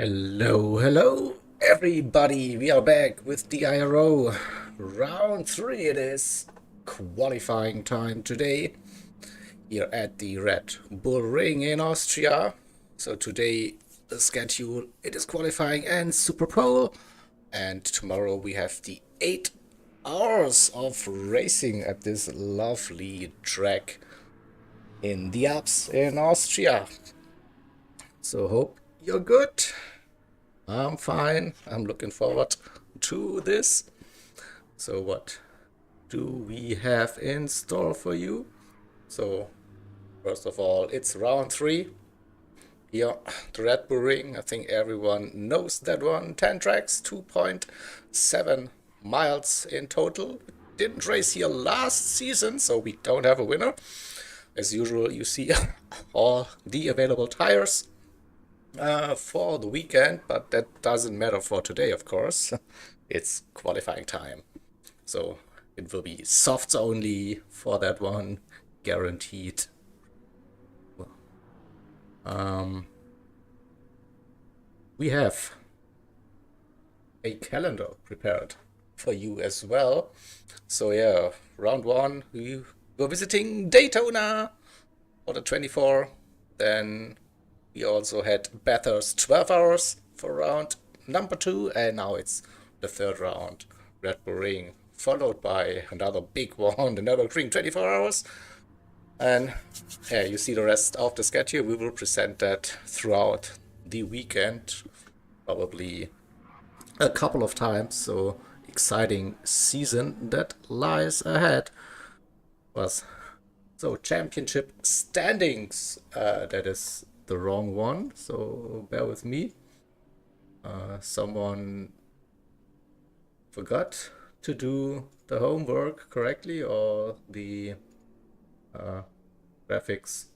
Hello, everybody. We are back with the IRO. Round 3 it is. Qualifying time today here at the Red Bull Ring in Austria. So today the schedule, it is qualifying and Super Pole. And tomorrow we have the 8 hours of racing at this lovely track in the Alps in Austria. So hope you're good. I'm fine. I'm looking forward to this. So what do we have in store for you? So first of all, it's round 3. Here, the Red Bull Ring. I think everyone knows that one. 10 tracks, 2.7 miles in total. Didn't race here last season, so we don't have a winner. As usual, you see all the available tires for the weekend, but that doesn't matter for today, of course. It's qualifying time. So it will be softs only for that one, guaranteed. We have a calendar prepared for you as well. So yeah, round 1, we were visiting Daytona for the 24. Then we also had Bathurst 12 hours for round number 2, and now it's the third round, Red Bull Ring, followed by another big one, the Nürburgring 24 hours. And yeah, you see the rest of the schedule. We will present that throughout the weekend, probably a couple of times. So exciting season that lies ahead. So championship standings, that is the wrong one, so bear with me. Someone forgot to do the homework correctly, or the graphics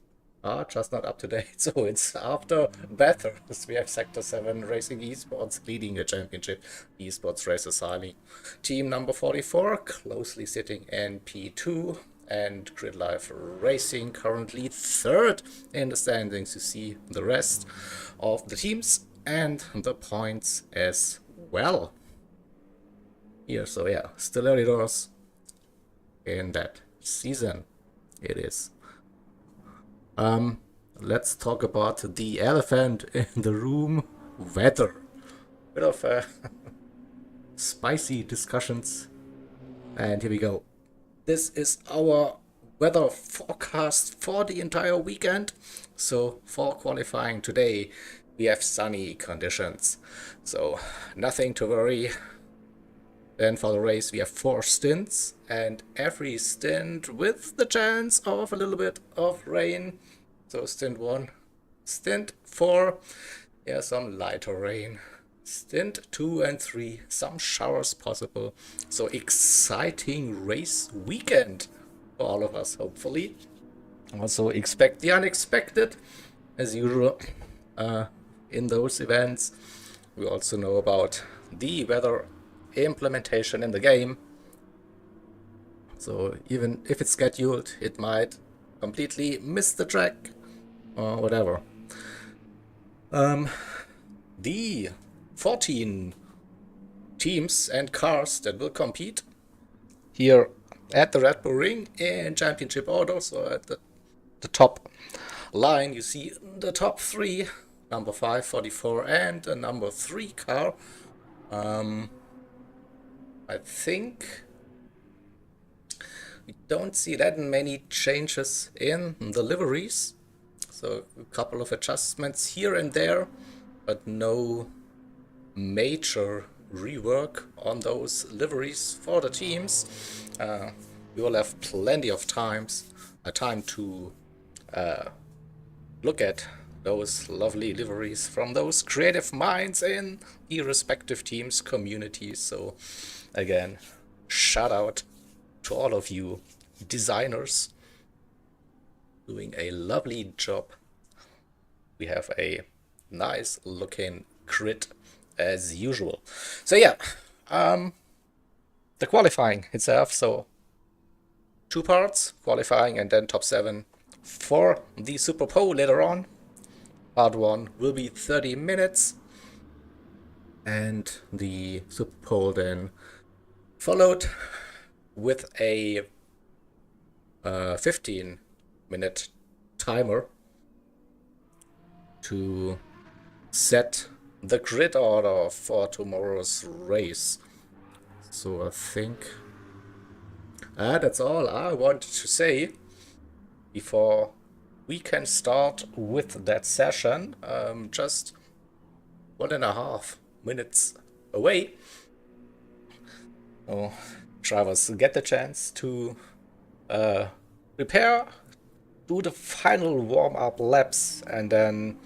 are just not up to date. So it's after Bathurst. We have Sector 7 Racing Esports leading the championship. Esports Racer Sali. Team number 44 closely sitting in P2. And Grid Life Racing currently third in the standings. You see the rest of the teams and the points as well. Here, so yeah, still early doors in that season. It is. Let's talk about the elephant in the room, weather. Bit of spicy discussions. And here we go. This is our weather forecast for the entire weekend. So for qualifying today, we have sunny conditions. So nothing to worry. Then for the race, we have 4 stints, and every stint with the chance of a little bit of rain. So stint 1, stint 4, yeah, some lighter rain. Stint 2 and 3, some showers possible. So exciting race weekend for all of us, hopefully. Also expect the unexpected, as usual, in those events. We also know about the weather implementation in the game. So even if it's scheduled, it might completely miss the track or whatever. The 14 teams and cars that will compete here at the Red Bull Ring in championship order. So at the top line, you see the top 3, number 5, 44, and the number 3 car. I think we don't see that many changes in the liveries. So a couple of adjustments here and there, but no major rework on those liveries for the teams. We will have plenty of time to look at those lovely liveries from those creative minds in the respective teams' communities. So again, shout out to all of you designers doing a lovely job. We have a nice looking grid as usual. So yeah, the qualifying itself. So 2 parts, qualifying and then top 7 for the Super Pole later on. Part 1 will be 30 minutes. And the Super Bowl then followed with a 15-minute timer to set the grid order for tomorrow's race. So I think that's all I wanted to say before we can start with that session. Just 1.5 minutes away. Oh, drivers get the chance to prepare, do the final warm-up laps, and then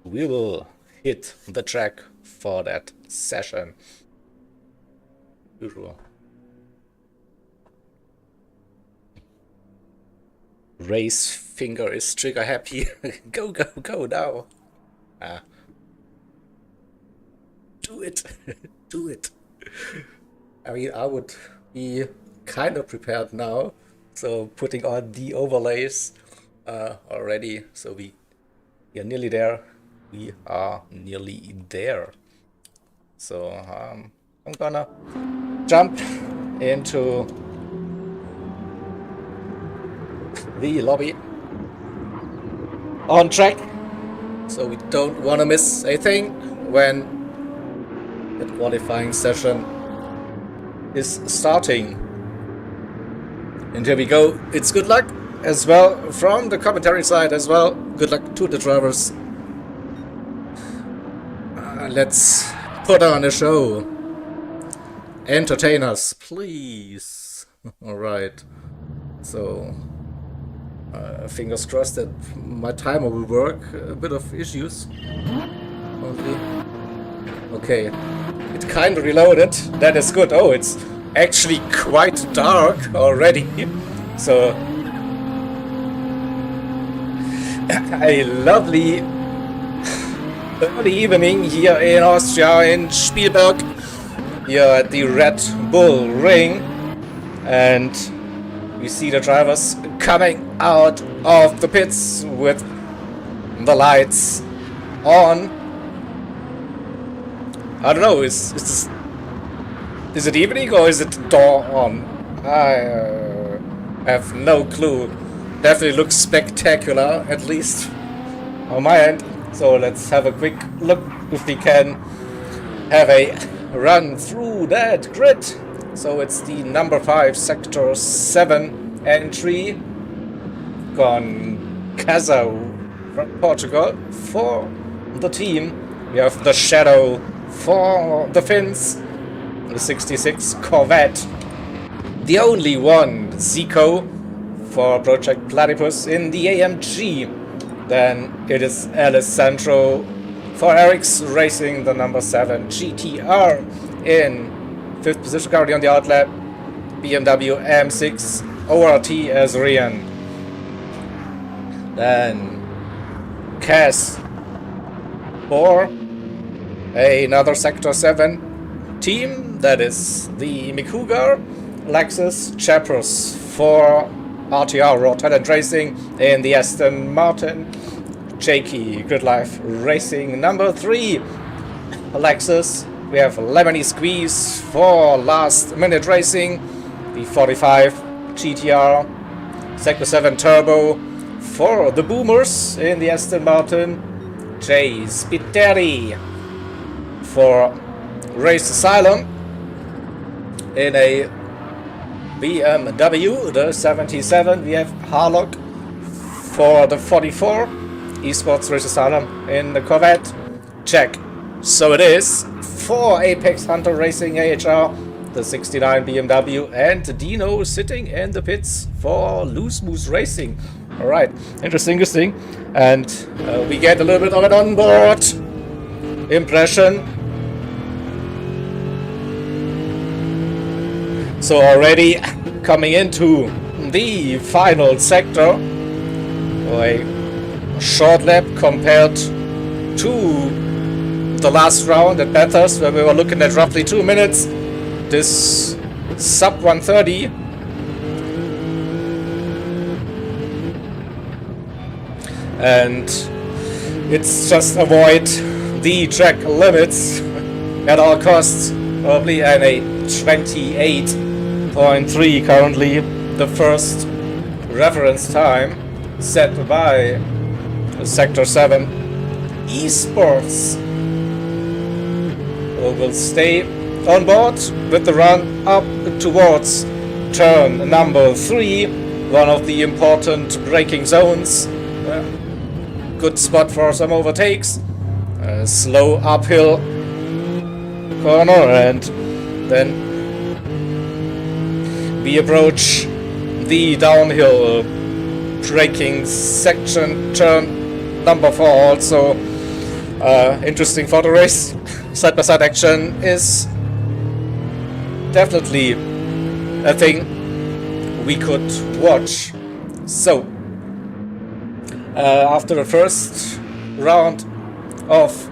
we will hit the track for that session. Usual. Race finger is trigger happy. Go, go, go now. Do it. Do it. I mean, I would be kind of prepared now. So putting on the overlays already. So we are nearly there. We are nearly there. So I'm gonna jump into the lobby on track. So we don't want to miss a thing when the qualifying session is starting. And here we go. It's good luck as well from the commentary side as well. Good luck to the drivers. Let's put on a show. Entertain us, please. Alright. So, fingers crossed that my timer will work. A bit of issues. Only. Okay. It kind of reloaded. That is good. Oh, it's actually quite dark already. So, a lovely early evening here in Austria, in Spielberg, here at the Red Bull Ring, and we see the drivers coming out of the pits with the lights on. I don't know, is it evening or is it dawn? I have no clue. Definitely looks spectacular, at least on my end. So let's have a quick look if we can have a run through that grid. So it's the number 5 sector 7 entry. Concazao from Portugal for the team. We have the Shadow for the Finns. The 66 Corvette. The only one, Zico for Project Platypus in the AMG. Then it is Alessandro for Eric's Racing, the number 7 GTR in 5th position, currently on the outlap. BMW M6 ORT as Rian. Then Cass for another Sector 7 team, that is the Mikugar. Lexus Chapros for RTR Raw Talent Racing in the Aston Martin. Jakey Grid Life Racing number 3 Lexus. We have Lemony Squeeze for Last Minute Racing, the 45 GTR. Sector 7 Turbo for the Boomers in the Aston Martin. Jay Spiteri for Race Asylum in a BMW, the 77. We have Harlock for the 44. Esports Race Asylum in the Corvette. Check. So it is for Apex Hunter Racing AHR, the 69 BMW, and Dino sitting in the pits for Loose Moose Racing. Alright, interesting. And we get a little bit of an onboard impression. So already coming into the final sector, a short lap compared to the last round at Bathurst, where we were looking at roughly 2 minutes. This sub 130. And it's just avoid the track limits at all costs, probably, and a 28.3 currently, the first reference time set by Sector 7 Esports. Will stay on board with the run up towards turn number 3, one of the important braking zones. Good spot for some overtakes. Slow uphill corner, and then we approach the downhill braking section, turn number 4. Also interesting for the race. Side-by-side action is definitely a thing we could watch. So after the first round of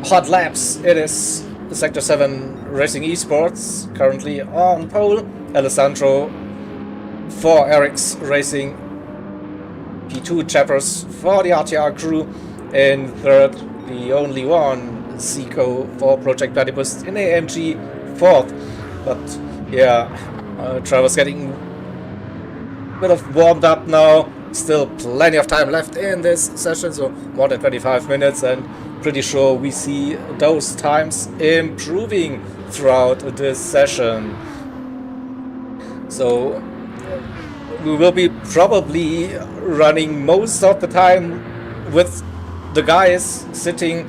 hot laps, it is Sector 7 Racing Esports currently on pole. Alessandro for Eric's Racing, P2 Chappers for the RTR crew, in third, the only one, Zico for Project Platypus in AMG, fourth. But yeah, Trevor's getting a bit of warmed up now. Still plenty of time left in this session, so more than 25 minutes, and pretty sure we see those times improving throughout this session. So we will be probably running most of the time with the guys sitting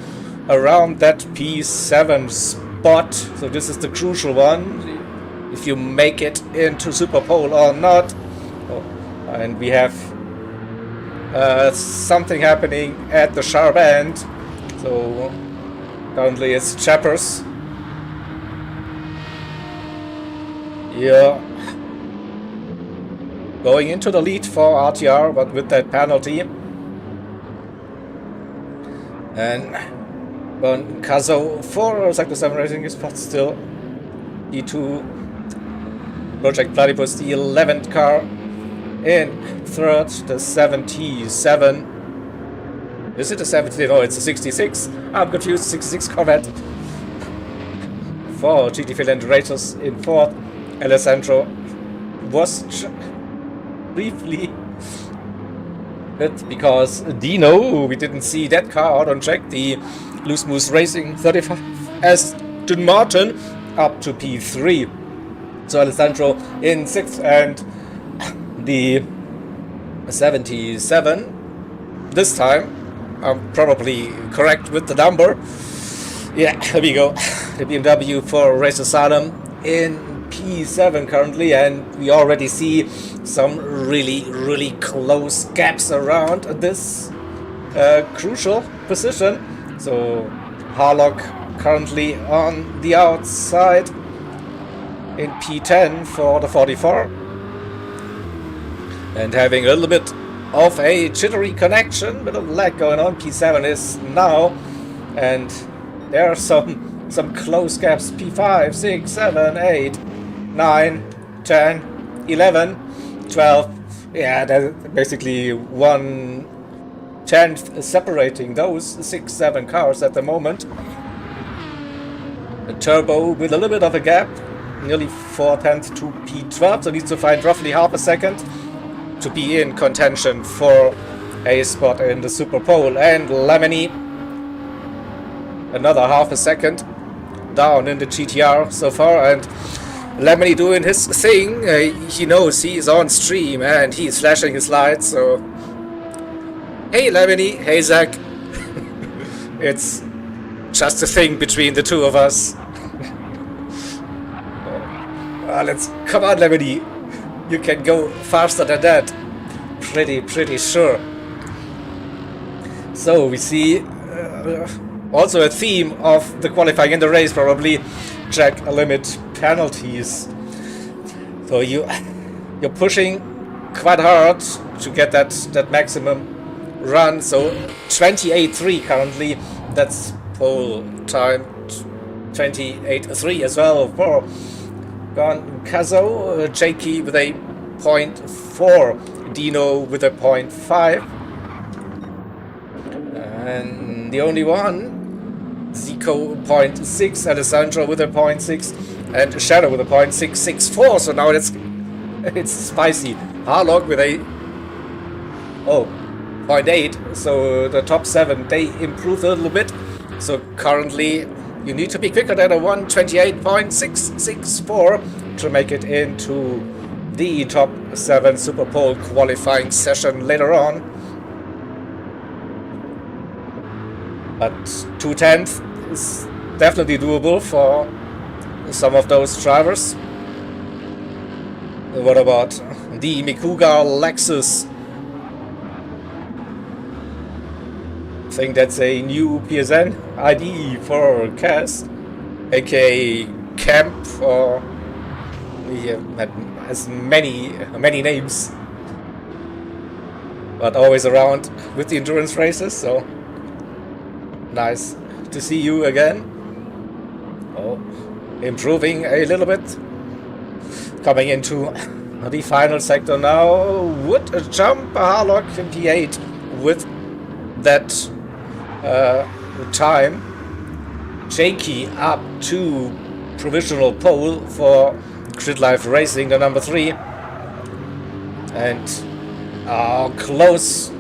around that P7 spot. So this is the crucial one, if you make it into Super Pole or not. Oh, and we have something happening at the sharp end. So currently it's Chappers. Yeah, going into the lead for RTR, but with that penalty. And Caso for Sector 7 Racing is but still E2 Project Platypus, the 11th car. In third, the 77. Is it a 70? No, it's a 66. I'm confused. 66 Corvette. For GT Finland Racers in fourth. Alessandro was briefly because Dino, we didn't see that car out on track. The Loose Moose Racing 35 Aston Martin up to P3. So Alessandro in 6th, and the 77 this time. I'm probably correct with the number. Yeah, here we go. The BMW for Race Asylum in P7 currently, and we already see some really close gaps around this crucial position. So Harlock currently on the outside in P10 for the 44, and having a little bit of a jittery connection, bit of lag going on. P7 is now, and there are some close gaps. P5, 6, 7, 8, 9, 10, 11, 12. Yeah, there's basically 1/10 separating those 6, 7 cars at the moment. A Turbo with a little bit of a gap, nearly 4/10 to P12, so needs to find roughly half a second to be in contention for a spot in the Super Pole. And Lemony, another half a second down in the GTR so far, and Lemony doing his thing. He knows he's on stream and he's flashing his lights, so hey Lemony, hey Zach. It's just a thing between the two of us. Let's come on Lemony, you can go faster than that, pretty sure. So we see also a theme of the qualifying in the race, probably track limit penalties. So you're pushing quite hard to get that maximum run. So 28.3 currently, that's pole time. 28.3 as well for Caso, Jakey with a 0.4, Dino with a 0.5, and the only one Zico 0.6, Alessandro with a 0.6, and Shadow with a 0.664. So now it's spicy. Harlock with a 0.8. So the top 7, they improved a little bit. So currently you need to be quicker than a 128.664 to make it into the top 7 Super Pole qualifying session later on. But 2/10 is definitely doable for some of those drivers. What about the Mikuga Lexus? I think that's a new PSN ID for Cass, aka Camp, or he has many names, but always around with the endurance races. So nice to see you again. Oh, improving a little bit. Coming into the final sector now. Would jump Harlock in P8 with that time. Jakey up to provisional pole for Grid Life Racing, the number 3. And close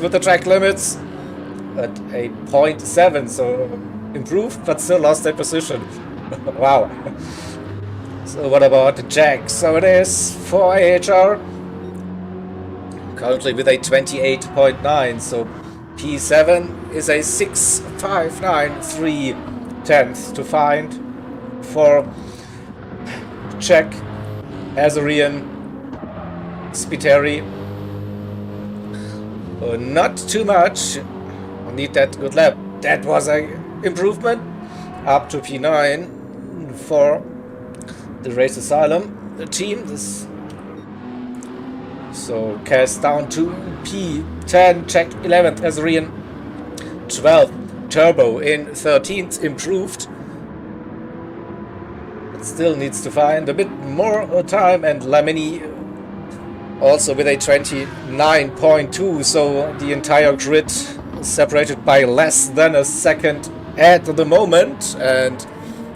with the track limits at a 0.7, so improved but still lost their position. Wow. So what about the Jack? So it is for AHR, currently with a 28.9, so P7 is a 6.593 to find for Czech, Azarian, Spiteri. Not too much. Need that good lap. That was a improvement up to P9 for the Race Asylum, the team. So Cass down to P10, Czech 11th, Azarian 12th, Turbo in 13th, improved. It still needs to find a bit more time, and Lamini also with a 29.2, so the entire grid separated by less than a second at the moment, and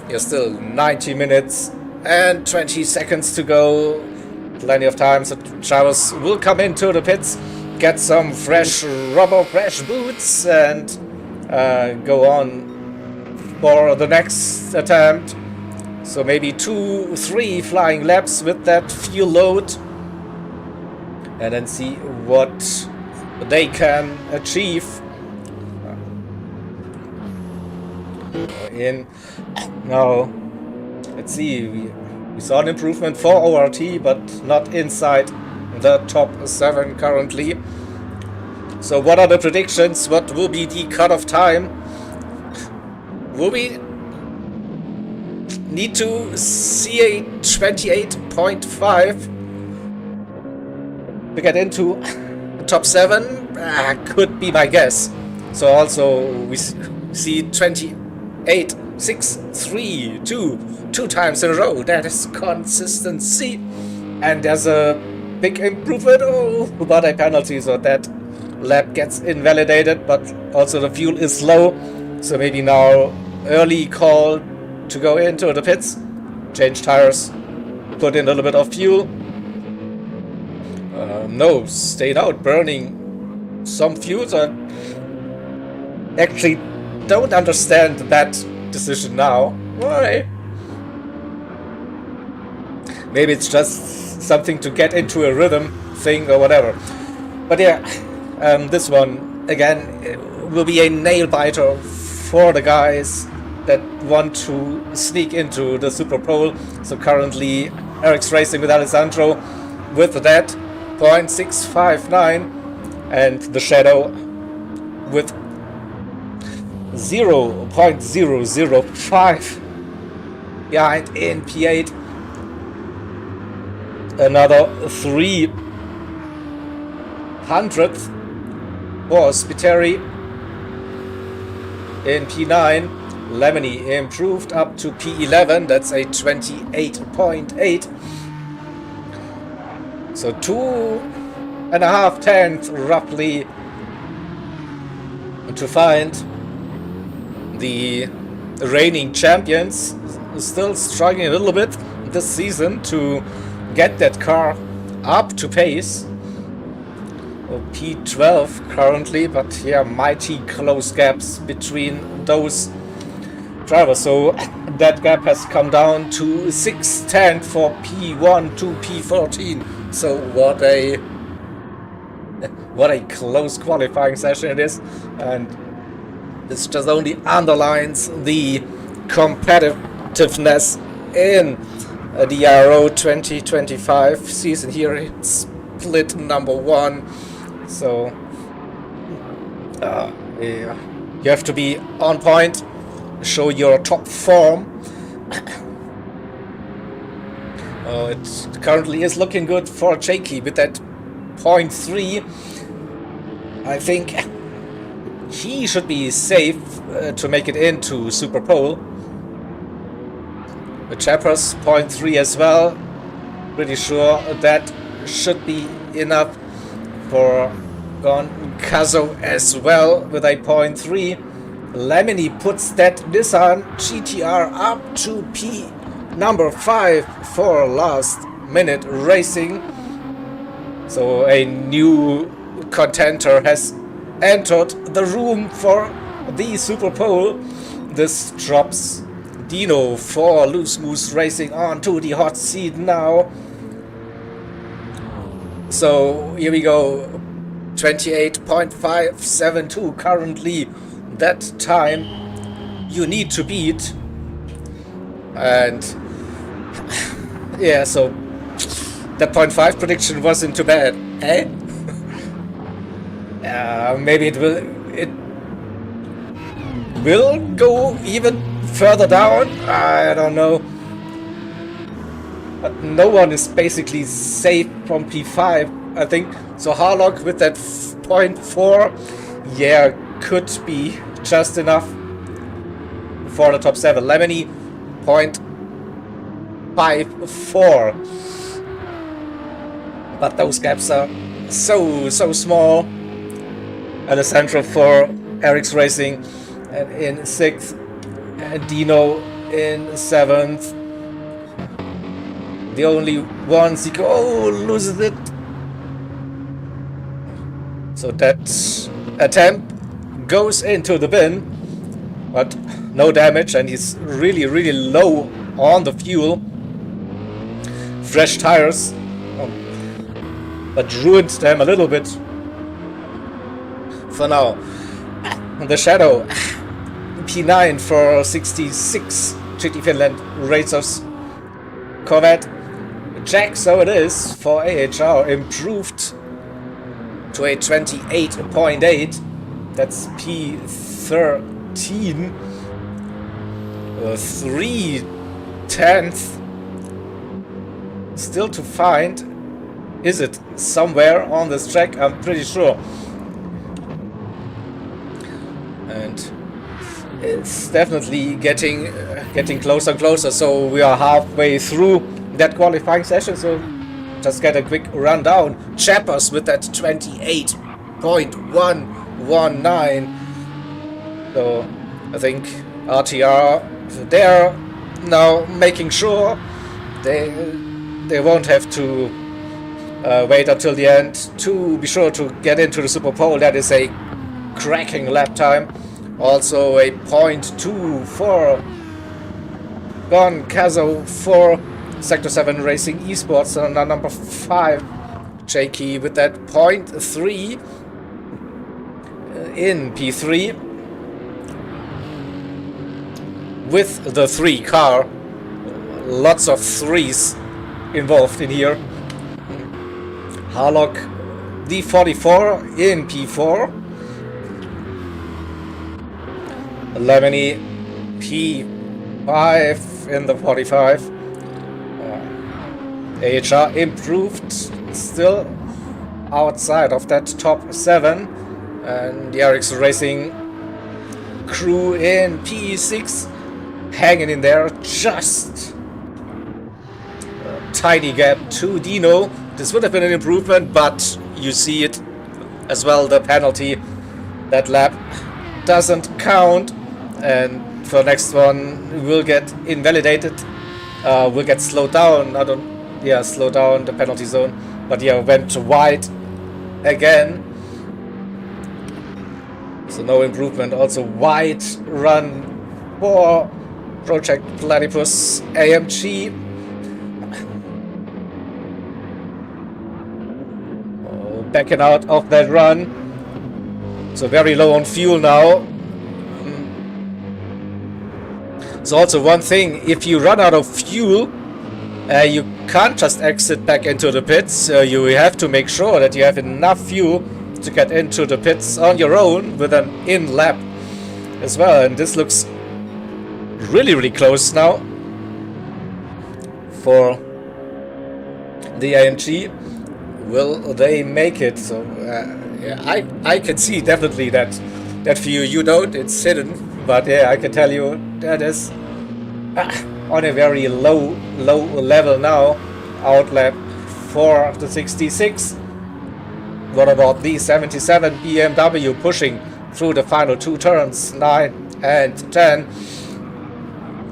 you're still 90 minutes and 20 seconds to go. Plenty of time, so drivers will come into the pits, get some fresh rubber crash boots, and go on for the next attempt. So maybe 2-3 flying laps with that fuel load, and then see what they can achieve. In now, let's see, we saw an improvement for ORT, but not inside the top 7 currently. So what are the predictions? What will be the cutoff time? Will we need to see a 28.5 to get into the top 7? Could be my guess. So also we see 28.632 two times in a row. That is consistency, and there's a big improvement. But a penalty, so that lap gets invalidated, but also the fuel is low, so maybe now early call to go into the pits, change tires, put in a little bit of fuel. No, stayed out, burning some fuel. So I actually don't understand that decision now. Why? Maybe it's just something to get into a rhythm thing or whatever. But yeah, this one again will be a nail biter for the guys that want to sneak into the Super Bowl. So currently Eric's racing with Alessandro with that 0.659, and the Shadow with 0.005 behind in P8. Another 300th for Spiteri in P9. Lamini improved up to P11. That's a 28.8. So 2.5 tenths roughly to find the reigning champions, still struggling a little bit this season to get that car up to pace. P12 currently, but yeah, mighty close gaps between those drivers. So that gap has come down to 6:10 for P1 to P14. So what a close qualifying session it is, and this just only underlines the competitiveness in the IRO 2025 season here. It's split number 1. So yeah, you have to be on point, show your top form. It currently is looking good for GTEC with that 0.3. I think he should be safe to make it into Super Pole. The Chappers 0.3 as well. Pretty sure that should be enough for Goncazo as well with a 0.3. Lemony puts that Nissan GTR up to P number 5 for last minute racing. So a new contender has entered the room for the Super Pole. This drops Dino for Loose Moose Racing onto the hot seat now. So here we go, 28.572 currently that time you need to beat. And yeah, so that 0.5 prediction wasn't too bad, eh? Maybe it will go even further down, I don't know. But no one is basically safe from P5, I think. So Harlock with that 0.4, yeah, could be just enough for the top 7. Lemony 0.54. But those gaps are so small. Alessandro for Eric's Racing and in 6th, and Dino in 7th. The only one Zico loses it. So that attempt goes into the bin, but no damage, and he's really low on the fuel. Fresh tires, but ruined them a little bit for now. The Shadow P9 for 66 GT Finland Racers Corvette. Jack, so it is for AHR, improved to a 28.8. That's P13. 3/10 still to find. Is it somewhere on this track? I'm pretty sure. And it's definitely getting closer and closer. So we are halfway through that qualifying session. So just get a quick rundown. Chappers with that 28.119. So I think RTR, they're now making sure they won't have to wait until the end to be sure to get into the Super Pole. That is a cracking lap time. Also a 0.2 for Goncazo for Sector 7 Racing Esports, and number 5 Jakey with that 0.3 in P3 with the 3 car. Lots of 3s involved in here. Harlock the 44 in P4. Lemony P5 in the 45. AHR improved, still outside of that top 7. And the Eric's Racing crew in P6 hanging in there, just a tiny gap to Dino. This would have been an improvement, but you see it as well, the penalty. That lap doesn't count. and for next one will get invalidated, will get slowed down. Slow down the penalty zone, but yeah, went wide again, so no improvement. Also wide run for Project Platypus AMG. Backing out of that run, so very low on fuel now. So also one thing, if you run out of fuel, you can't just exit back into the pits. You have to make sure that you have enough fuel to get into the pits on your own with an in lap as well. And this looks really close now for the AMG. Will they make it? So yeah, I can see definitely that for you don't, it's hidden, but yeah, I can tell you that is on a very low level now. Outlap for the 66. What about the 77 BMW pushing through the final two turns, 9 and 10?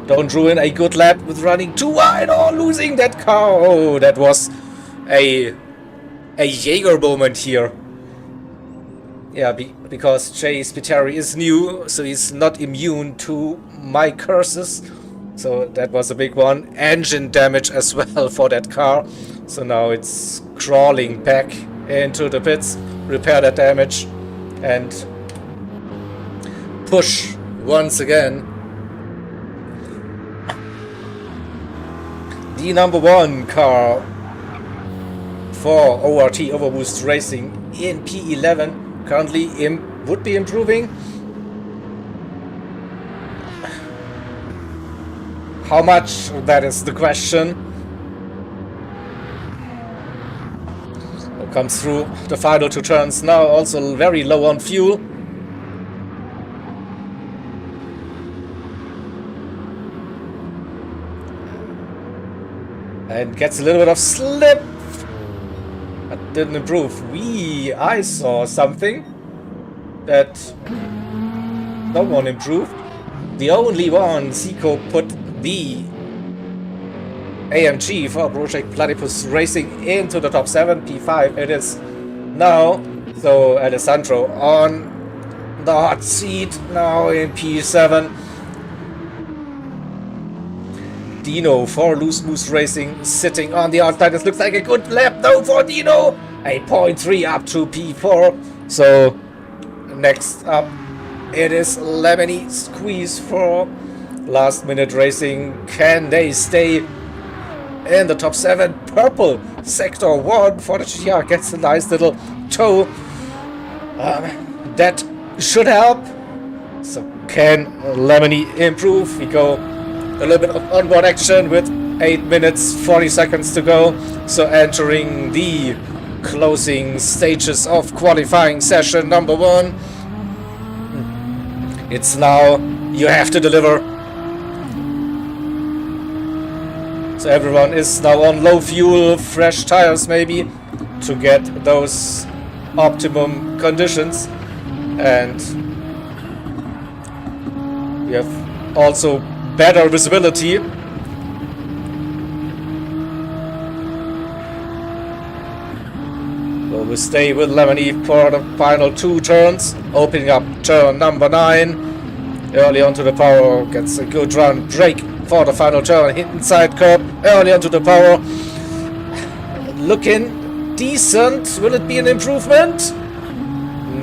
Don't ruin a good lap with running too wide or losing that car. Oh, that was a Jaeger moment here. Yeah, because Jay Spiteri is new, so he's not immune to my curses. So that was a big one. Engine damage as well for that car. So now it's crawling back into the pits, repair that damage, and push once again. The number one car for ORT Overboost Racing in P11 currently would be improving. How much? That is the question. Comes through the final two turns now, also very low on fuel. And gets a little bit of slip. That didn't improve. I saw something that no one improved. The only one, Zico put the AMG for Project Platypus Racing into the top 7. P5 it is now. So Alessandro on the hot seat now in P7. Dino for Loose Moose Racing sitting on the outside. This looks like a good lap though for Dino. A 0.3 up to P4. So next up it is Lemony Squeeze for Last Minute Racing. Can they stay in the top 7? Purple sector 1 for the GTEC gets a nice little toe. That should help. So can Lemony improve? We go a little bit of onboard action with 8 minutes 40 seconds to go. So entering the closing stages of qualifying session number 1. It's now you have to deliver. So everyone is now on low fuel, fresh tires maybe, to get those optimum conditions. And we have also better visibility. So we stay with Lemony for the final 2 turns, opening up turn number 9. Early onto the power, gets a good run, brake for the final turn, inside curb, early onto the power. Looking decent. Will it be an improvement?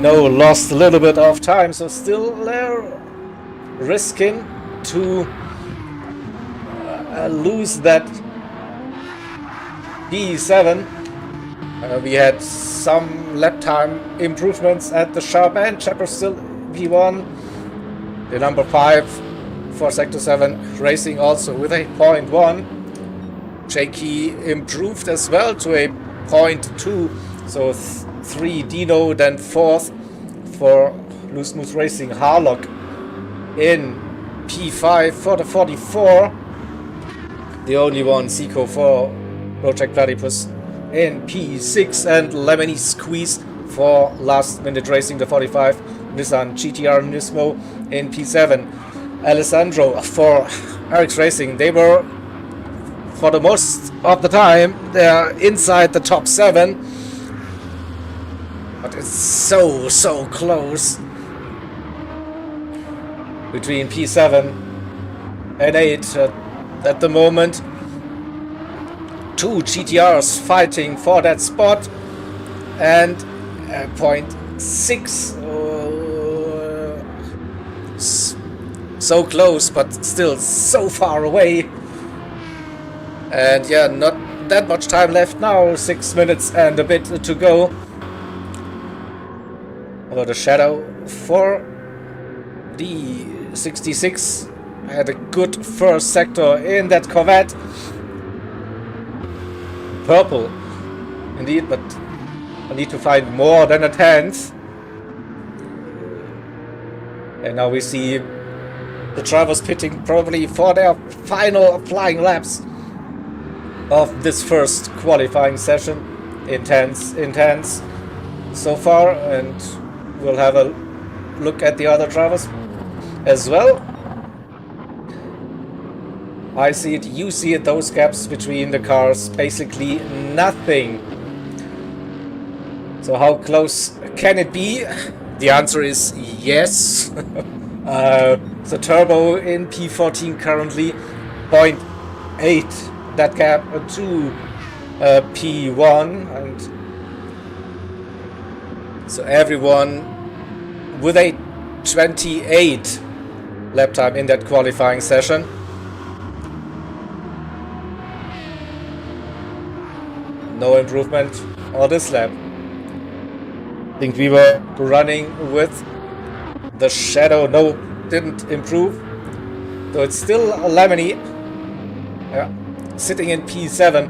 No, lost a little bit of time, so still there, risking to lose that P7. We had some lap time improvements at the sharp end. Chapter still P1. The number 5 for Sector 7 Racing also with a 0.1. Jakey improved as well to a 0.2. So 3 Dino, then 4th for Loose Moose Racing. Harlock in P5 for the 44. The only one, Zico for Project Platypus in P6, and Lemony Squeeze for Last Minute Racing, the 45. Nissan GTR Nismo in P7. Alessandro for RX Racing. They were, for the most of the time, they're inside the top 7. But it's so close between P7 and 8 at the moment. 2 GTRs fighting for that spot, and 0.6. So close, but still so far away. And yeah, not that much time left now. 6 minutes and a bit to go. Although the Shadow for the 66 had a good first sector in that Corvette. Purple, indeed, but I need to find more than a 10th. And now we see the drivers pitting probably for their final flying laps of this first qualifying session. Intense so far, and we'll have a look at the other drivers as well. I see it, you see it, those gaps between the cars, basically nothing. So how close can it be? The answer is yes. The turbo in P14 currently 0.8, that gap to P1, and so everyone with a 28 lap time in that qualifying session. No improvement on this lap. I think we were running with the Shadow. No, didn't improve. So it's still a Lemony sitting in P7.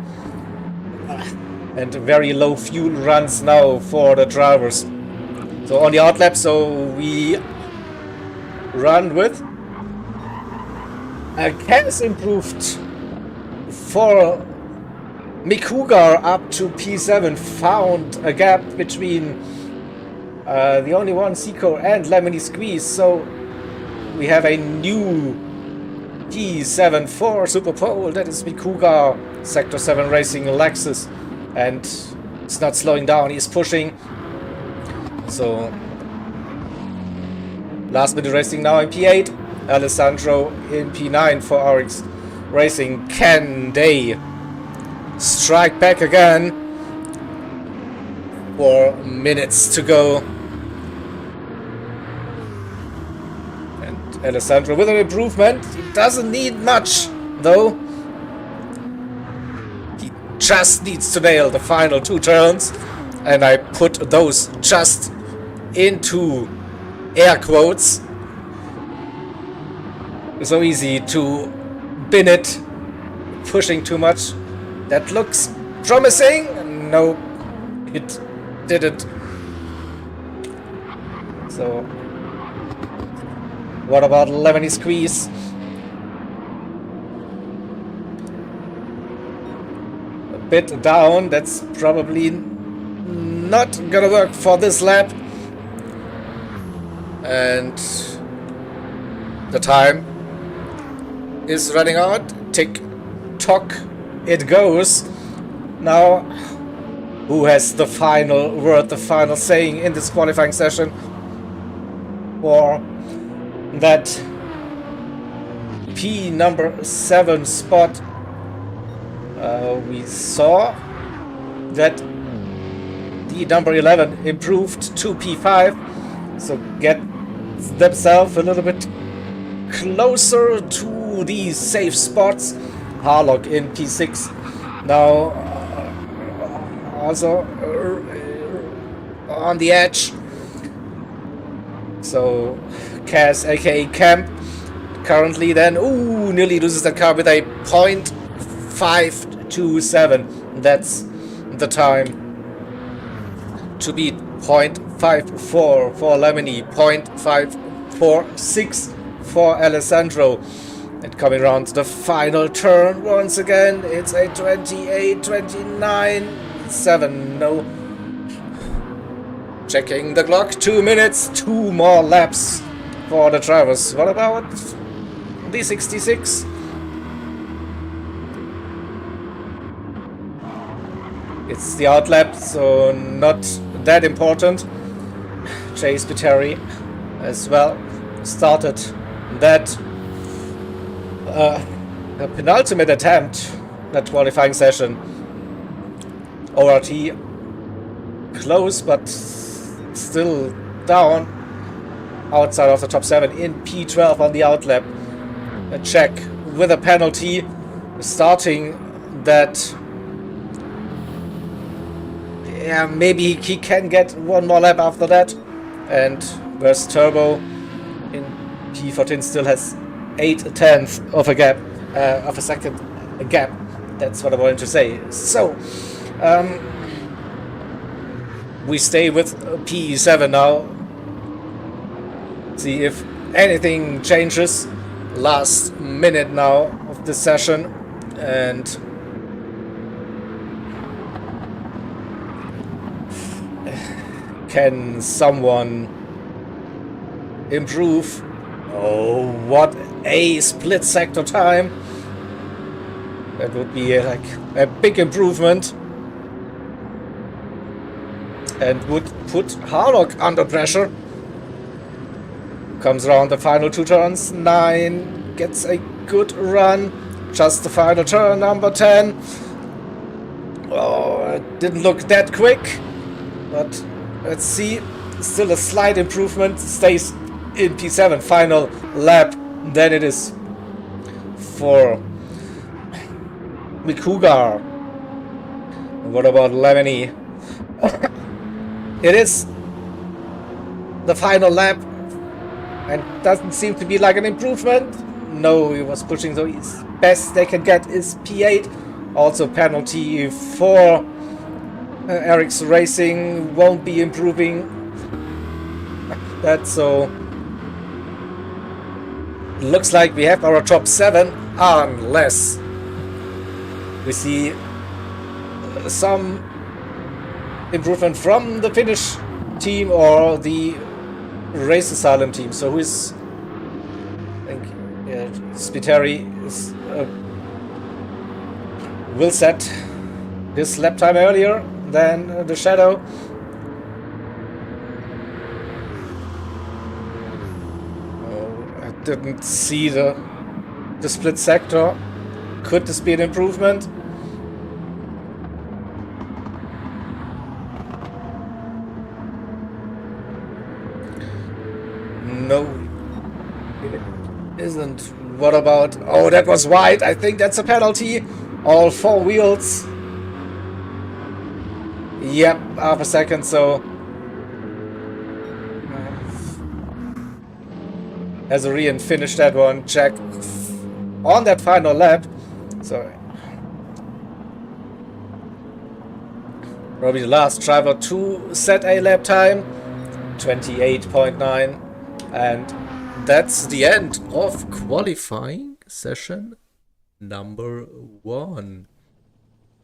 And very low fuel runs now for the drivers. So on the outlap, so we run with Cass improved for Mikugar up to P7, found a gap between the only one, Seco and Lemony Squeeze, so we have a new P7 for Super Pole. That is Mikugar, Sector 7 Racing Lexus, and it's not slowing down, he's pushing. So last minute racing now in P8, Alessandro in P9 for RX Racing. Can they strike back again? 4 minutes to go. And Alessandro with an improvement. He doesn't need much though. He just needs to nail the final 2 turns. And I put those just into air quotes. It's so easy to bin it. Pushing too much. That looks promising. No, it didn't. So, what about Lemony Squeeze? A bit down. That's probably not gonna work for this lap. And the time is running out. Tick tock it goes. Now, who has the final word, the final saying in this qualifying session for that P number 7 spot? We saw that the number 11 improved to P5, so get themselves a little bit closer to these safe spots. Harlock in P6 now, also on the edge. So Cass, aka Camp, currently then nearly loses the car with a 0.527. That's the time to beat. 0.54 for Lemony, 0.546 for Alessandro. And coming around the final turn once again, it's a 28-29-7. No. Checking the clock, 2 minutes, 2 more laps for the drivers. What about only 66. It's the outlap, so not that important. Chase Spiteri as well started that a penultimate attempt, that qualifying session. ORT close, but still down outside of the top 7 in P12 on the outlap. A check with a penalty, starting that. Yeah, maybe he can get one more lap after that. And whereas Turbo in P14 still has 8/10 of a gap, of a second gap. That's what I wanted to say. So we stay with P7 now. See if anything changes. Last minute now of this session, and can someone improve? Oh, what a split sector time! That would be like a big improvement, and would put Harlock under pressure. Comes around the final 2 turns. 9 gets a good run. Just the final turn, number 10. Oh, it didn't look that quick, but let's see. Still a slight improvement. Stays in P7. Final lap. Then it is for Mikugar. What about Lemony? It is the final lap, and doesn't seem to be like an improvement. No, he was pushing, so his best they can get is P8. Also penalty for Eric's Racing, won't be improving that, so looks like we have our top 7, unless we see some improvement from the Finnish team or the Race Asylum team. So who is, I think, Spiteri is will set his lap time earlier than the Shadow. Oh, I didn't see the split sector. Could this be an improvement? No, it isn't. What about... Oh, that was wide. I think that's a penalty. All 4 wheels. Yep, half a second, so... Azarian finished that one. Check on that final lap. So... probably the last driver to set a lap time. 28.9. And that's the end of qualifying session number 1.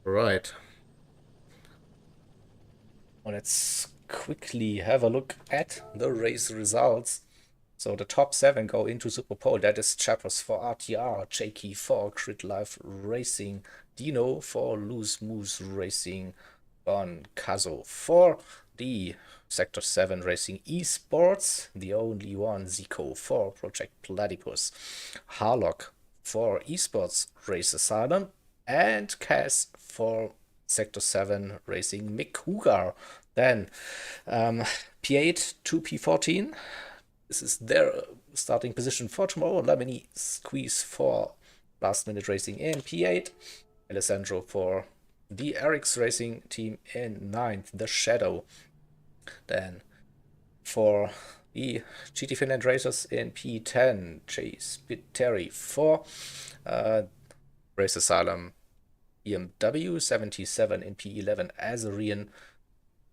Right. Well, let's quickly have a look at the race results. So the top 7 go into Super Pole. That is Chappers for RTR, Jakey for Crit Life Racing, Dino for Loose Moose Racing, Bon Kazo for the Sector 7 Racing Esports, the only one, Zico for Project Platypus, Harlock for Esports Race Asylum, and Cass for Sector 7 Racing Mikugar. Then P8 to P14. This is their starting position for tomorrow. Lemony squeeze for Last Minute Racing in P8. Alessandro for the Eric's Racing team in 9th. The Shadow. Then for the GT Finland Racers in P10, Chase Spiteri for Race Asylum BMW 77 in P11, Azarian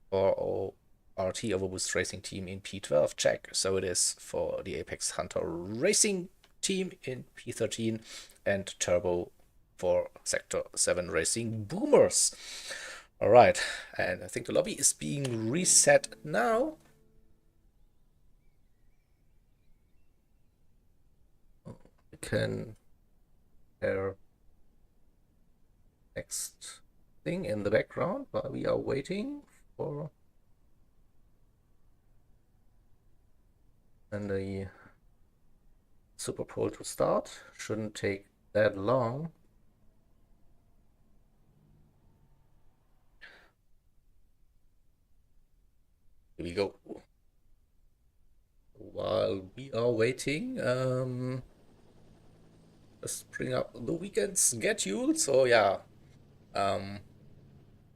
for RT Overboost Racing team in P12, check. So it is for the Apex Hunter Racing team in P13, and Turbo for Sector 7 Racing Boomers. All right, and I think the lobby is being reset now. can hear next thing in the background while we are waiting for the Super Bowl to start. Shouldn't take that long. Here we go. While we are waiting, just bring up the weekend schedule. So yeah,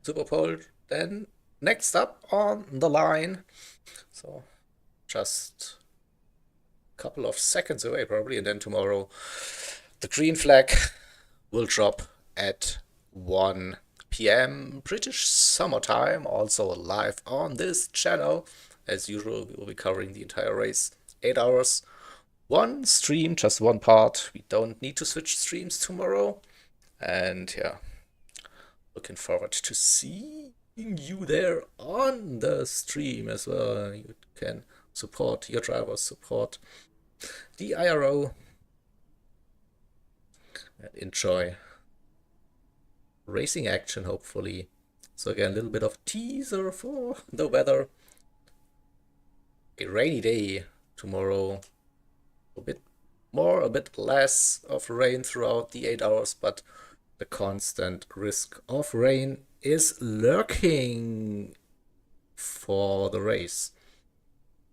Super Bowl then next up on the line. So just a couple of seconds away probably, and then tomorrow the green flag will drop at 1 p.m. British summertime, also live on this channel. As usual, we will be covering the entire race, 8 hours, one stream, just one part. We don't need to switch streams tomorrow. And yeah, looking forward to seeing you there on the stream as well. You can support your drivers, support the IRO, and enjoy racing action, hopefully. So again, a little bit of teaser for the weather. A rainy day tomorrow, a bit more, a bit less of rain throughout the 8 hours, but the constant risk of rain is lurking for the race.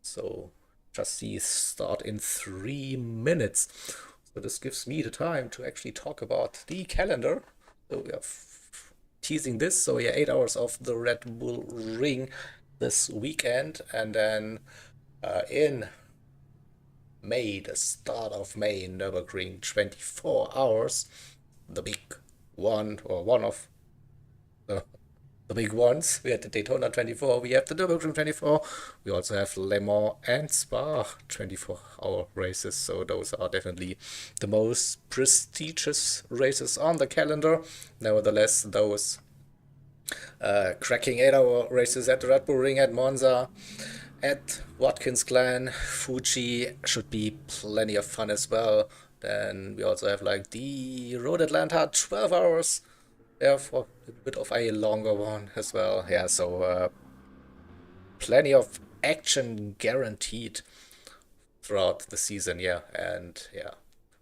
So just see start in 3 minutes. So this gives me the time to actually talk about the calendar. So we are teasing this. So yeah, 8 hours of the Red Bull Ring this weekend, and then in May, the start of May in Nürburgring, 24 hours, the big one, or one of the big ones. We had the Daytona 24, we have the Nürburgring 24, we also have Le Mans and Spa 24-hour races, so those are definitely the most prestigious races on the calendar. Nevertheless, those cracking 8-hour races at the Red Bull Ring, at Monza, at Watkins Glen, Fuji should be plenty of fun as well. Then we also have like the Road Atlanta 12 hours, therefore a bit of a longer one as well. Yeah, so plenty of action guaranteed throughout the season. Yeah, and yeah,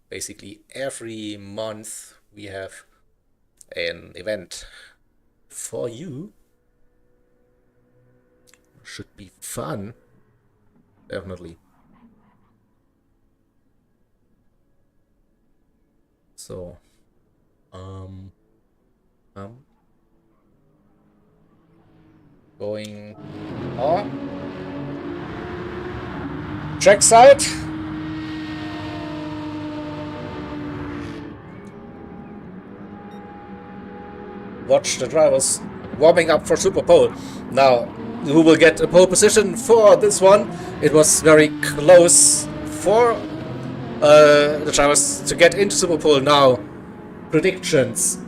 basically every month we have an event for you. Should be fun, definitely. So, going on trackside. Watch the drivers warming up for Super Bowl. Now, who will get a pole position for this one? It was very close for the drivers to get into Super Bowl. Now, predictions.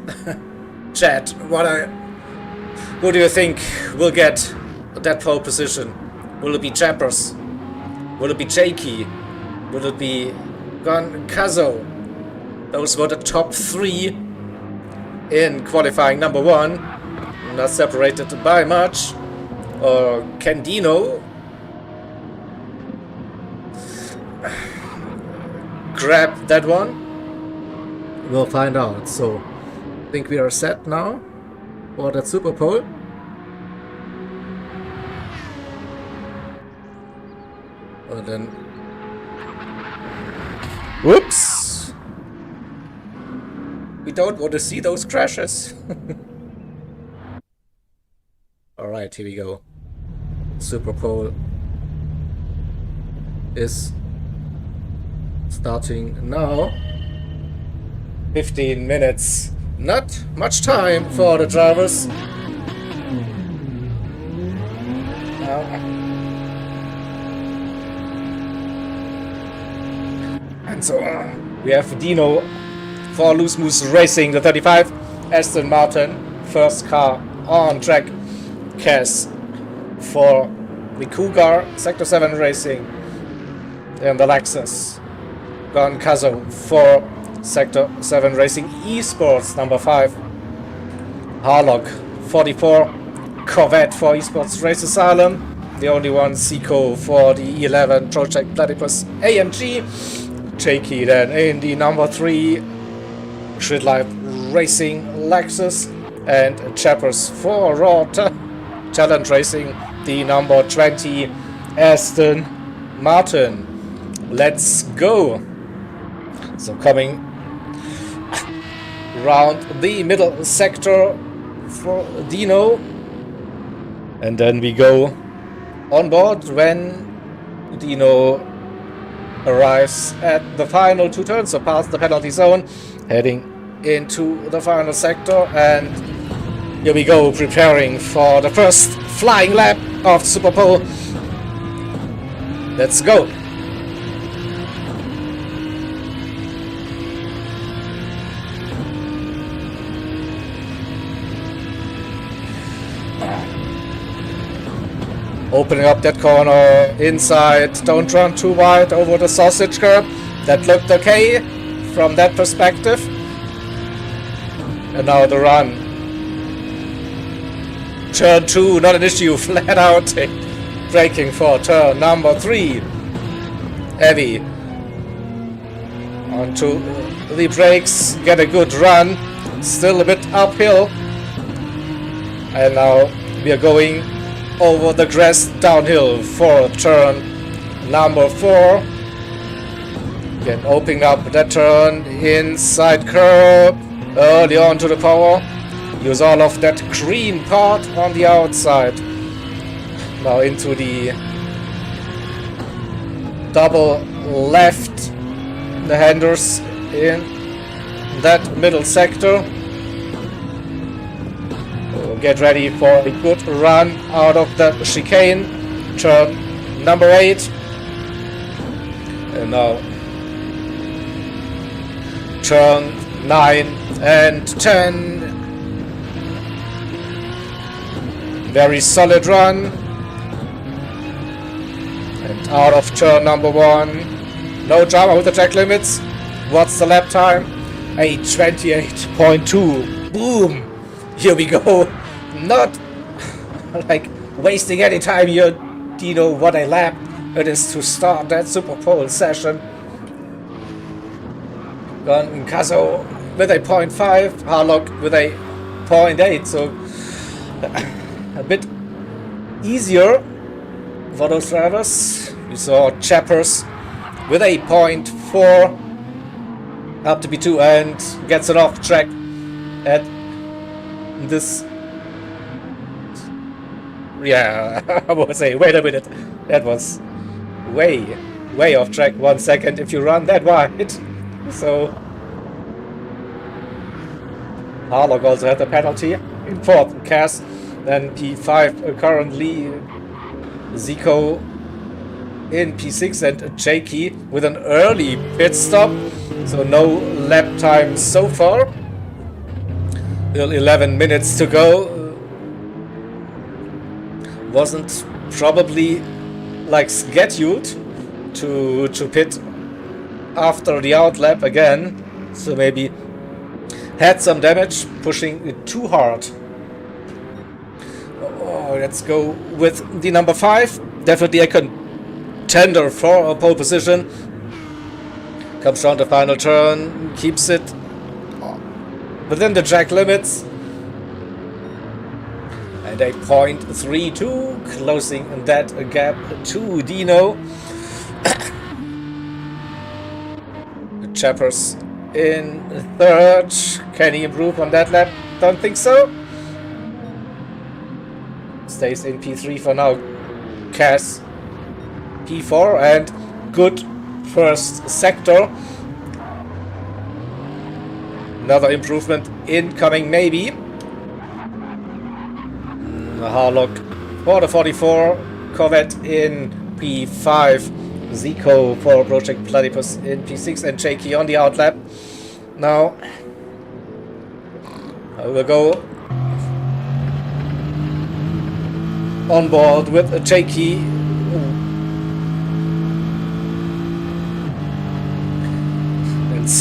Chat, who do you think will get that pole position? Will it be Chappers? Will it be Jakey? Will it be Goncazo? Those were the top 3 in qualifying number 1. Not separated by much. Or Candino grab that one? We'll find out. So I think we are set now for that Super Bowl. And then whoops, we don't want to see those crashes. Alright, here we go. Super Bowl is starting now. 15 minutes. Not much time for the drivers. And so we have Dino for Loose Moose Racing, the 35. Aston Martin, first car on track. Cass for the Cougar, Sector 7 Racing, and the Lexus. Gone Kazo for Sector 7 Racing Esports, number 5. Harlock, 44. Corvette for Esports Race Asylum. The only one, Seco for the 11 Project Platypus AMG. Jakey then in the number 3 Street Life Racing Lexus. And Chappers for Raw Challenge Racing, the number 20 Aston Martin. Let's go. So coming round the middle sector for Dino, and then we go on board when Dino arrives at the final 2 turns, so past the penalty zone, heading into the final sector. And here we go, preparing for the first flying lap of Super Pole. Let's go. Opening up that corner inside, don't run too wide over the sausage curb. That looked okay from that perspective. And now the run. Turn 2, not an issue, flat out. Braking for turn number 3. Heavy. Onto the brakes, get a good run. Still a bit uphill. And now we are going over the grass downhill for turn number 4. Again, opening up that turn, inside curb, early on to the power. Use all of that green part on the outside. Now into the double left. The handers in that middle sector. Get ready for a good run out of the chicane. Turn number 8. And now turn 9 and 10. Very solid run. And out of turn number 1. No drama with the track limits. What's the lap time? A 28.2. Boom. Here we go. Not like wasting any time here. Do you know what a lap it is to start that Super Pole session? Gone Kazo with a 0.5, Harlock with a 0.8, so a bit easier for those drivers. We saw Chappers with a 0.4 up to B2 and gets it off track at this. Yeah, I would say, wait a minute, that was way off track. 1 second if you run that wide. So Harlock also had the penalty in 4th cast. Then P5 currently, Zico in P6 and Jakey with an early pit stop. So no lap time so far. Still 11 minutes to go. Wasn't probably like scheduled to pit after the outlap again, so maybe had some damage pushing it too hard. Oh, let's go with the number 5. Definitely a contender for a pole position. Comes down the final turn, keeps it within the track limits. And a 0.32, closing that gap to Dino. Chappers in 3rd. Can he improve on that lap? Don't think so. Stays in P3 for now. Cass P4 and good first sector. Another improvement incoming maybe. Harlock for the 44, Corvette in P5, Zico for Project Platypus in P6 and Jakey on the outlap. Now I will go on board with Jakey.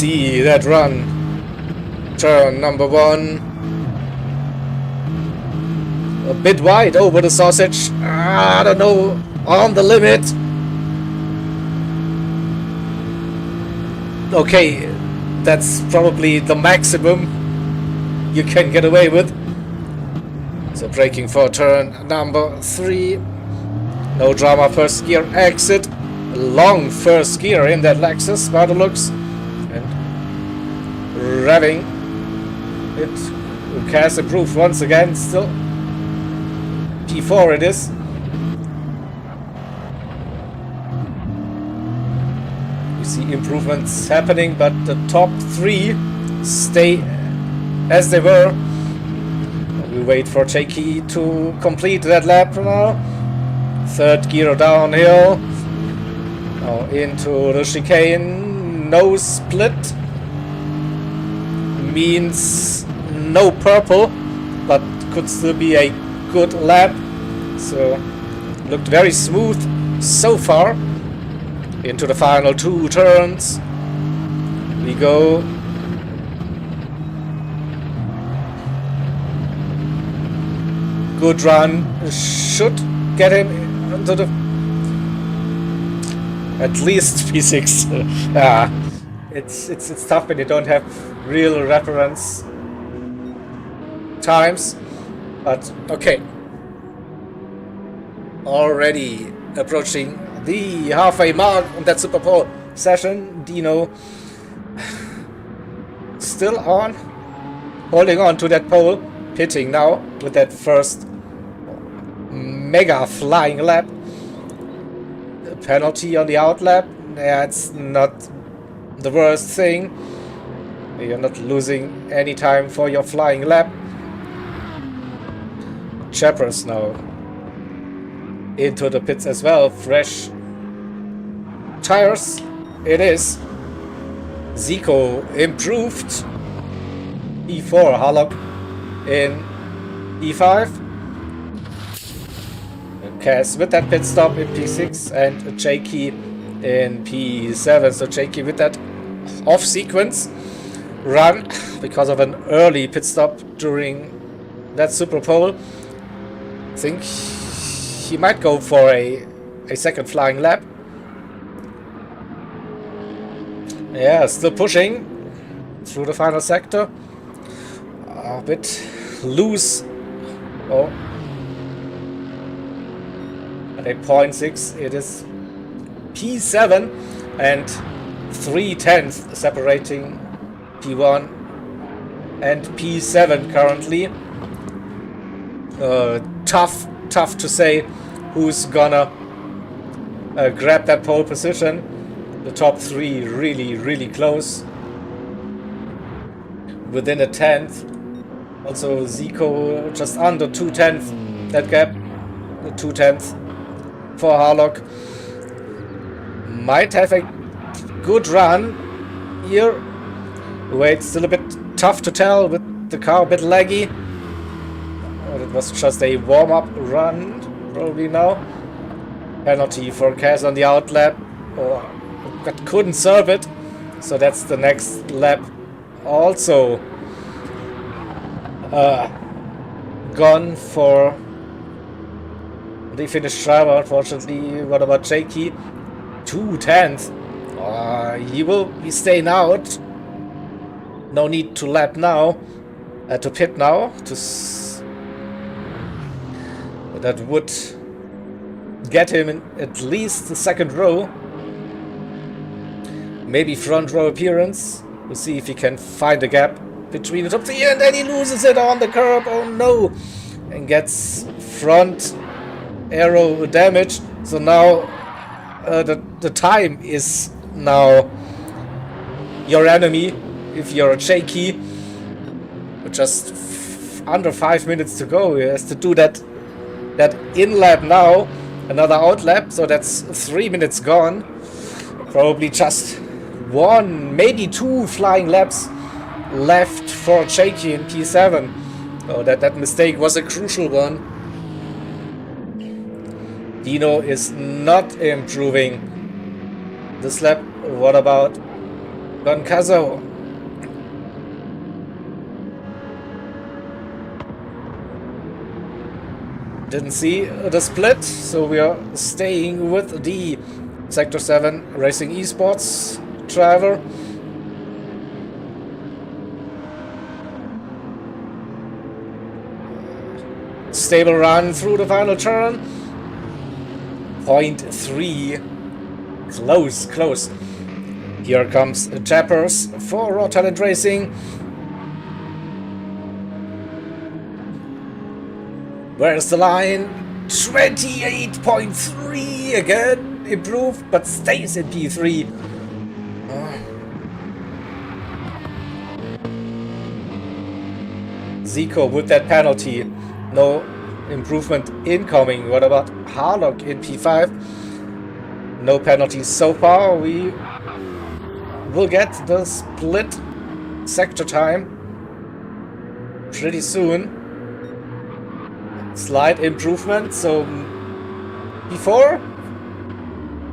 see that run. Turn number 1. A bit wide over the sausage. I don't know. On the limit. Okay, that's probably the maximum you can get away with. So braking for turn number 3. No drama, first gear exit. Long first gear in that Lexus by the looks. And revving it. Has improved once again still. P4 it is. You see improvements happening, but the top 3 stay as they were. We wait for Jakey to complete that lap now. Third gear downhill. Now into the chicane. No split. Means no purple, but could still be a good lap. So looked very smooth so far. Into the final 2 turns. We go. Good run. Should get him into the at least P6. It's tough when you don't have real reference times, but okay. Already approaching the halfway mark on that Super Pole session. Dino still on, holding on to that pole, pitting now with that first mega flying lap. A penalty on the out lap. Yeah, it's not the worst thing. You're not losing any time for your flying lap. Chappers now into the pits as well. Fresh tires it is. Zico improved. E4, Harlock in E5. Cass with that pit stop in P6 and Jakey in P7. So Jakey with that off sequence run because of an early pit stop during that Super Pole. I think he might go for a second flying lap. Yeah, still pushing through the final sector. A bit loose. Oh. At a 0.6 it is P7 and 3/10 separating P1 and P7 currently. Tough to say who's gonna grab that pole position. The top 3 really close, within a 10th. Also Zico just under 2/10 that gap. The 2/10 for Harlock. Might have a good run here. Wait, still a bit tough to tell with the car a bit laggy. Or it was just a warm-up run, probably now. Penalty for Cass on the out lap, but couldn't serve it. So that's the next lap. Also gone for the Finnish driver, unfortunately. What about Jakey? 2/10. He will be staying out. No need to lap now, to pit now. That would get him in at least the second row. Maybe front row appearance. We'll see if he can find a gap between the top 3, and then he loses it on the curb. Oh no! And gets front aero damage. So now the time is now your enemy if you're a Jakey. Just under 5 minutes to go. He has to do that in lap now, another out lap, so that's 3 minutes gone. Probably just 1, maybe 2 flying laps left for Jakey in P7. Oh, that mistake was a crucial one. Dino is not improving this lap. What about Goncazo. Didn't see the split, so we are staying with the Sector 7 Racing Esports driver. Stable run through the final turn. 0.3. Close. Here comes Jappers for Raw Talent Racing. Where's the line? 28.3 again. Improved, but stays in P3. Zico with that penalty. No improvement incoming. What about Harlock in P5? No penalties so far. We will get the split sector time pretty soon. Slight improvement, so before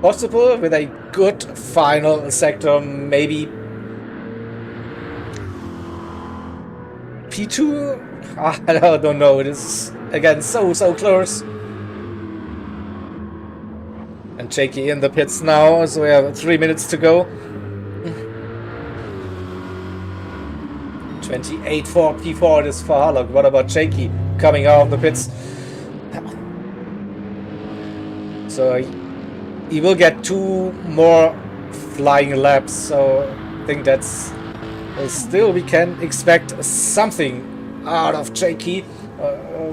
possible with a good final sector, maybe P2. I don't know. It is again so close. And Jakey in the pits now, so we have 3 minutes to go. 28 for P4 it is for Harlock. What about Jakey coming out of the pits? So he will get 2 more flying laps, so I think that's still we can expect something out of Jakey.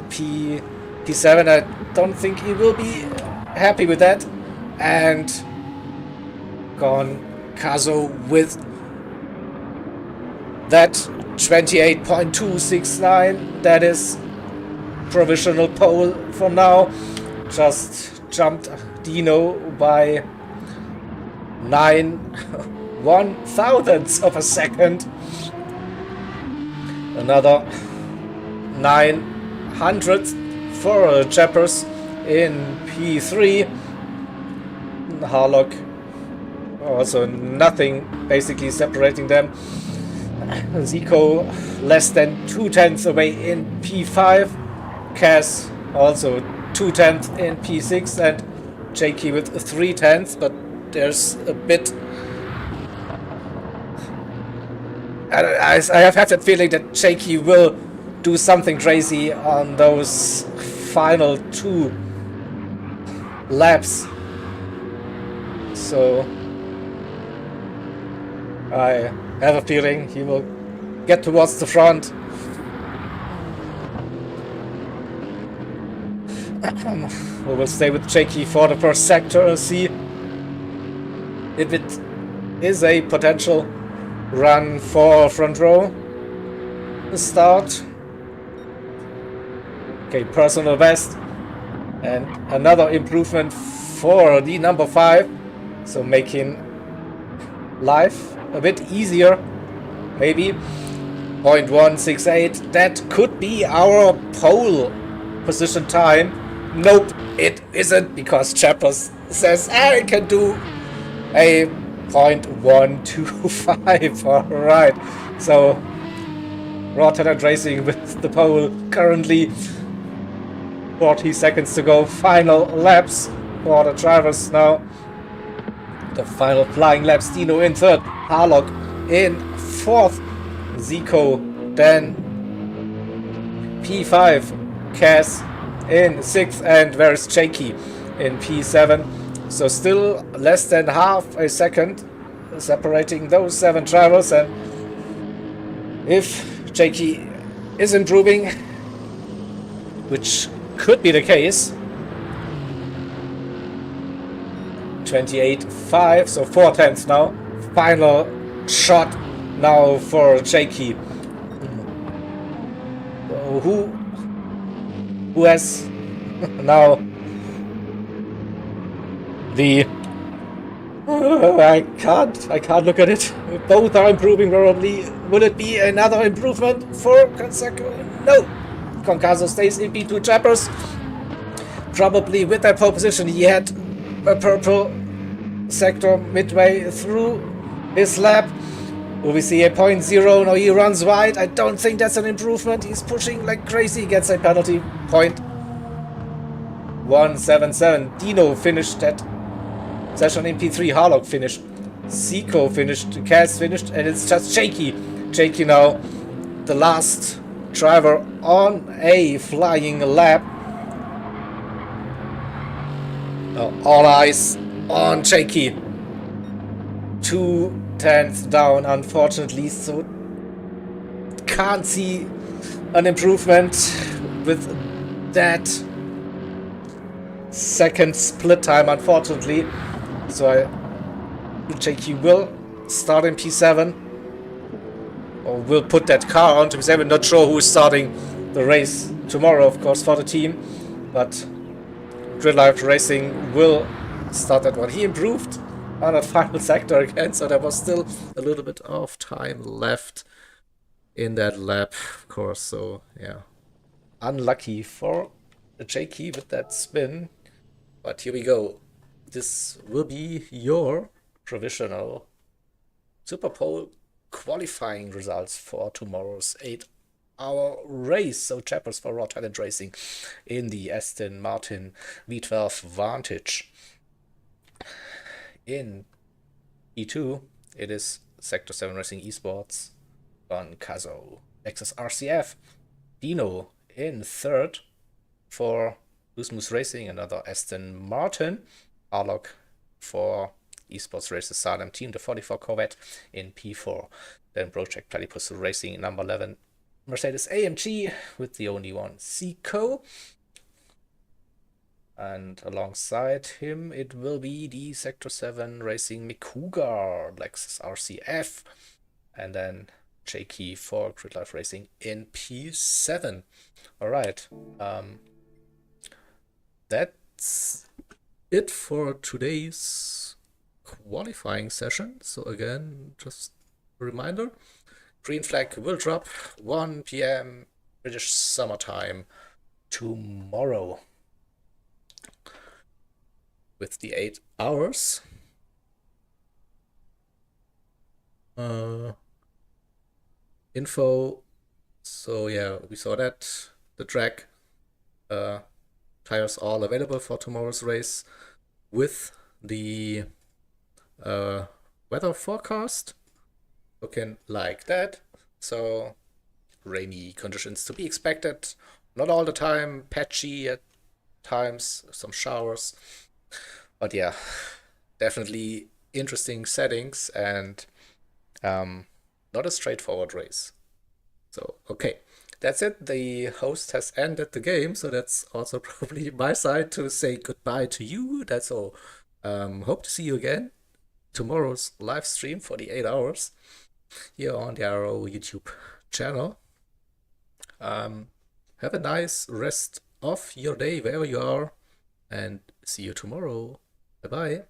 P7, I don't think he will be happy with that. And Goncazo with that 28.269. That is provisional pole for now. Just jumped Dino by 9/1000ths of a second. Another 900th for Jappers in P3. Harlock also nothing basically separating them. Zico less than 2/10 away in P5. Cass also 2/10 in P6, and Jakey with 3/10, but there's a bit. I have had that feeling that Jakey will do something crazy on those final 2 laps. So I have a feeling he will get towards the front. We will stay with Jakey for the first sector and see if it is a potential run for front row. The start. Okay, personal best. And another improvement for the number 5. So making life a bit easier. Maybe 0.168. That could be our pole position time. Nope, it isn't, because Jappers says I can do a 0.125. Alright, so Raw Talent Racing with the pole currently. 40 seconds to go. Final laps for the drivers now. The final flying laps. Dino in 3rd. Harlock in 4th. Zico then P5. Cass in 6th. And where's Jakey in P7? So still less than half a second separating those 7 drivers. And if Jakey is improving, which could be the case, 28.5, so 4/10 now. Final shot now for Jakey. Who has now the I can't look at it. Both are improving probably. Will it be another improvement for Goncazo? No. Goncazo stays in P2. Jappers probably with that pole position. He had a purple sector midway through his lap. Will we see a 0.0? No, he runs wide. I don't think that's an improvement. He's pushing like crazy. Gets a penalty point. 177. Dino finished that session in P3. Harlock finished. Seco finished. Cass finished. And it's just Shaky. Shaky now, the last driver on a flying lap. All eyes on Shaky. 2/10 down, unfortunately, so can't see an improvement with that second split time, unfortunately. So JQ will start in P7, or will put that car on to P7. Not sure who's starting the race tomorrow, of course, for the team, but Grid Life Racing will start that one. He improved on that final sector again, so there was still a little bit of time left in that lap, of course. So yeah, unlucky for JK with that spin, but here we go. This will be your provisional Super Pole qualifying results for tomorrow's 8-hour race. So chapters for Raw Talent Racing in the Aston Martin V12 Vantage. In E2, it is Sector 7 Racing Esports on Kazo, Lexus RCF, Dino in third for Loose Racing, another Aston Martin, Arlock for Esports Races Salem Team, the 44 Corvette in P4, then Project Platypus Racing number 11, Mercedes AMG with the only one Seco. And alongside him, it will be the Sector 7 Racing Mikuga, Lexus RCF, and then JK for Grid Life Racing in P7. Alright, that's it for today's qualifying session. So again, just a reminder, green flag will drop 1 p.m. British summertime tomorrow. With the 8 hours. Info. So yeah, we saw that. The track. Tires all available for tomorrow's race. With the weather forecast. Looking like that. So rainy conditions to be expected. Not all the time. Patchy at times. Some showers. But yeah, definitely interesting settings and not a straightforward race. So, okay, that's it. The host has ended the game, so that's also probably my side to say goodbye to you. That's all. Hope to see you again tomorrow's live stream for the 8 hours here on the IRO YouTube channel. Have a nice rest of your day wherever you are, and see you tomorrow. Bye-bye.